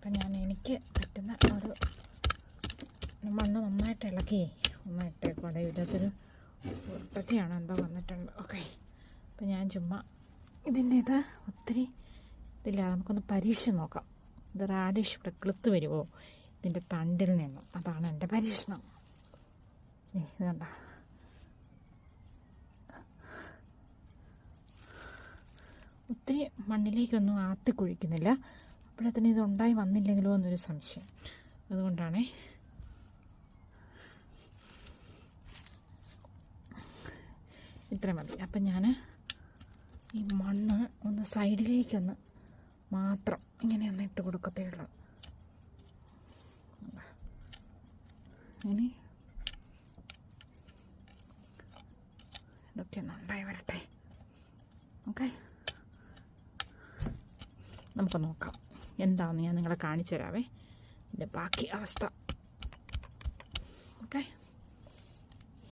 അപ്പം എനിക്ക് പറ്റുന്ന ഒരു മണ്ണ് നന്നായിട്ട് ഇളക്കി ഒന്നിട്ടേക്കോടെ ഇതിനകത്തൊരു ഉരുട്ടൊക്കെയാണ് എന്തോ വന്നിട്ടുണ്ട്. ഓക്കെ, അപ്പം ഞാൻ ചുമ്മാ ഇതിൻ്റെ ഇത് ഒത്തിരി ഇതില്ല, നമുക്കൊന്ന് പരീക്ഷിച്ച് നോക്കാം. ഇത് റാഡിഷ് ഇവിടെ കിളുത്ത് വരുമോ ഇതിൻ്റെ തണ്ടിൽ നിന്നും, അതാണ് എൻ്റെ പരീക്ഷണം. ഇത് കണ്ട, ഒത്തിരി മണ്ണിലേക്കൊന്നും ആത്തി കുഴിക്കുന്നില്ല, അപ്പോഴത്തേന് ഇതുണ്ടായി വന്നില്ലെങ്കിലോ എന്നൊരു സംശയം. അതുകൊണ്ടാണേ ഇത്ര മതി. അപ്പം ഞാൻ ഈ മണ്ണ് ഒന്ന് സൈഡിലേക്കൊന്ന് മാത്രം ഇങ്ങനെയൊന്ന് ഇട്ട് കൊടുക്കത്തേ ഉള്ളൂ. ഇനി ഇതൊക്കെ ഒന്ന് ഉണ്ടായി വരട്ടെ. ഓക്കെ, നമുക്ക് നോക്കാം എന്താണെന്ന് ഞാൻ നിങ്ങളെ കാണിച്ചു തരാവേ, ഇതിൻ്റെ ബാക്കി അവസ്ഥ. ഓക്കെ.